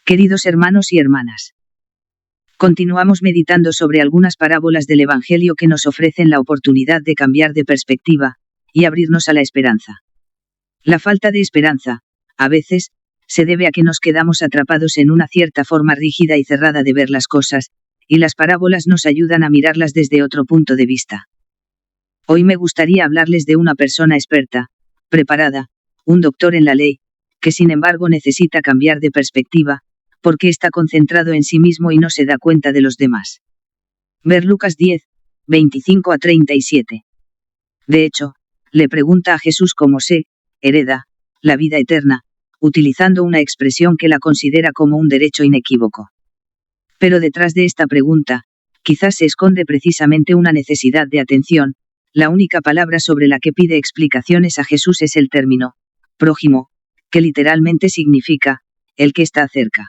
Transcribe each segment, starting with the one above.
Queridos hermanos y hermanas, continuamos meditando sobre algunas parábolas del Evangelio que nos ofrecen la oportunidad de cambiar de perspectiva y abrirnos a la esperanza. La falta de esperanza, a veces, se debe a que nos quedamos atrapados en una cierta forma rígida y cerrada de ver las cosas, y las parábolas nos ayudan a mirarlas desde otro punto de vista. Hoy me gustaría hablarles de una persona experta, preparada, un doctor en la ley, que sin embargo necesita cambiar de perspectiva, porque está concentrado en sí mismo y no se da cuenta de los demás. Ver Lucas 10, 25 a 37. De hecho, le pregunta a Jesús cómo se hereda la vida eterna, utilizando una expresión que la considera como un derecho inequívoco. Pero detrás de esta pregunta, quizás se esconde precisamente una necesidad de atención. La única palabra sobre la que pide explicaciones a Jesús es el término prójimo, que literalmente significa el que está cerca.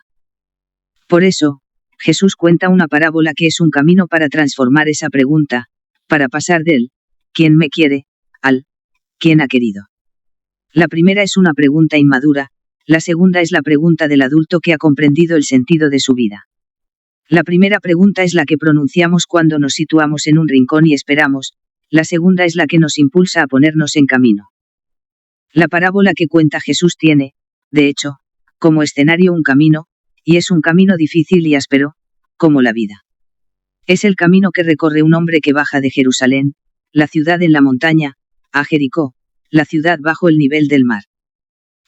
Por eso, Jesús cuenta una parábola que es un camino para transformar esa pregunta, para pasar del ¿quién me quiere? Al ¿quién ha querido? La primera es una pregunta inmadura, la segunda es la pregunta del adulto que ha comprendido el sentido de su vida. La primera pregunta es la que pronunciamos cuando nos situamos en un rincón y esperamos, la segunda es la que nos impulsa a ponernos en camino. La parábola que cuenta Jesús tiene, de hecho, como escenario un camino, y es un camino difícil y áspero, como la vida. Es el camino que recorre un hombre que baja de Jerusalén, la ciudad en la montaña, a Jericó, la ciudad bajo el nivel del mar.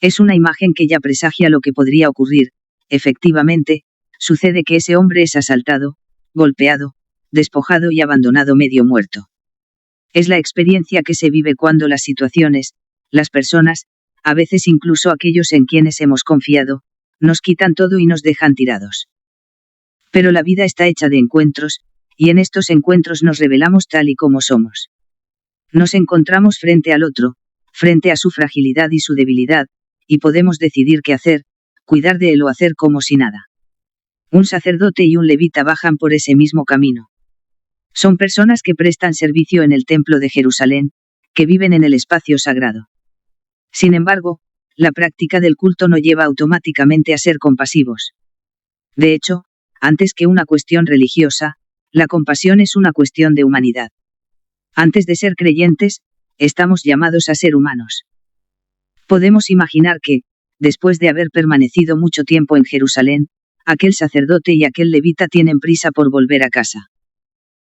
Es una imagen que ya presagia lo que podría ocurrir. Efectivamente, sucede que ese hombre es asaltado, golpeado, despojado y abandonado medio muerto. Es la experiencia que se vive cuando las situaciones, las personas, a veces incluso aquellos en quienes hemos confiado, nos quitan todo y nos dejan tirados. Pero la vida está hecha de encuentros, y en estos encuentros nos revelamos tal y como somos. Nos encontramos frente al otro, frente a su fragilidad y su debilidad, y podemos decidir qué hacer, cuidar de él o hacer como si nada. Un sacerdote y un levita bajan por ese mismo camino. Son personas que prestan servicio en el templo de Jerusalén, que viven en el espacio sagrado. Sin embargo, la práctica del culto no lleva automáticamente a ser compasivos. De hecho, antes que una cuestión religiosa, la compasión es una cuestión de humanidad. Antes de ser creyentes, estamos llamados a ser humanos. Podemos imaginar que, después de haber permanecido mucho tiempo en Jerusalén, aquel sacerdote y aquel levita tienen prisa por volver a casa.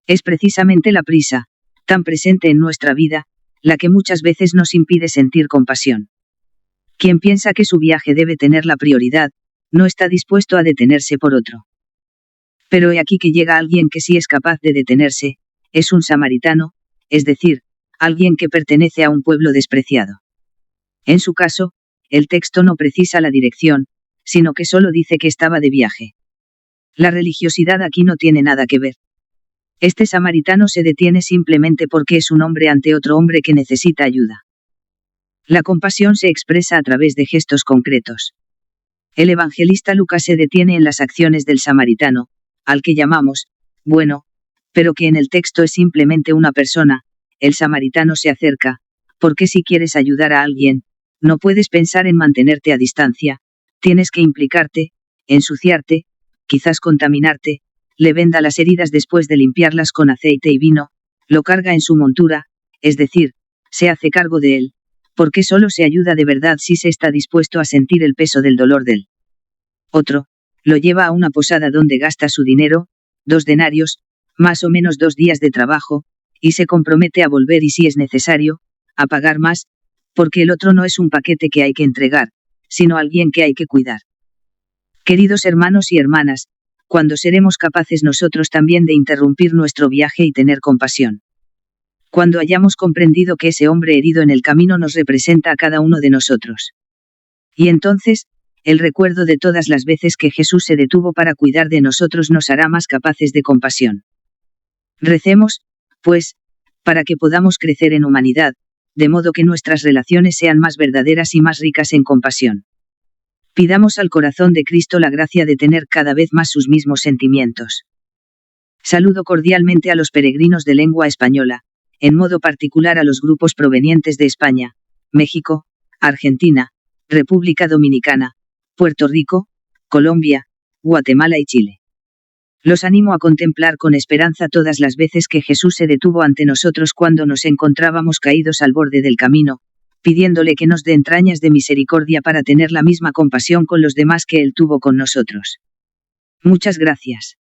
Es precisamente la prisa, tan presente en nuestra vida, la que muchas veces nos impide sentir compasión. Quien piensa que su viaje debe tener la prioridad, no está dispuesto a detenerse por otro. Pero he aquí que llega alguien que sí es capaz de detenerse, es un samaritano, es decir, alguien que pertenece a un pueblo despreciado. En su caso, el texto no precisa la dirección, sino que solo dice que estaba de viaje. La religiosidad aquí no tiene nada que ver. Este samaritano se detiene simplemente porque es un hombre ante otro hombre que necesita ayuda. La compasión se expresa a través de gestos concretos. El evangelista Lucas se detiene en las acciones del samaritano, al que llamamos bueno, pero que en el texto es simplemente una persona. El samaritano se acerca, porque si quieres ayudar a alguien, no puedes pensar en mantenerte a distancia, tienes que implicarte, ensuciarte, quizás contaminarte, le venda las heridas después de limpiarlas con aceite y vino, lo carga en su montura, es decir, se hace cargo de él, porque solo se ayuda de verdad si se está dispuesto a sentir el peso del dolor de él. Otro, lo lleva a una posada donde gasta su dinero, 2 denarios, más o menos 2 días de trabajo, y se compromete a volver y si es necesario, a pagar más, porque el otro no es un paquete que hay que entregar, sino alguien que hay que cuidar. Queridos hermanos y hermanas, ¿cuándo seremos capaces nosotros también de interrumpir nuestro viaje y tener compasión? Cuando hayamos comprendido que ese hombre herido en el camino nos representa a cada uno de nosotros. Y entonces, el recuerdo de todas las veces que Jesús se detuvo para cuidar de nosotros nos hará más capaces de compasión. Recemos, pues, para que podamos crecer en humanidad, de modo que nuestras relaciones sean más verdaderas y más ricas en compasión. Pidamos al corazón de Cristo la gracia de tener cada vez más sus mismos sentimientos. Saludo cordialmente a los peregrinos de lengua española, en modo particular a los grupos provenientes de España, México, Argentina, República Dominicana, Puerto Rico, Colombia, Guatemala y Chile. Los animo a contemplar con esperanza todas las veces que Jesús se detuvo ante nosotros cuando nos encontrábamos caídos al borde del camino, pidiéndole que nos dé entrañas de misericordia para tener la misma compasión con los demás que Él tuvo con nosotros. Muchas gracias.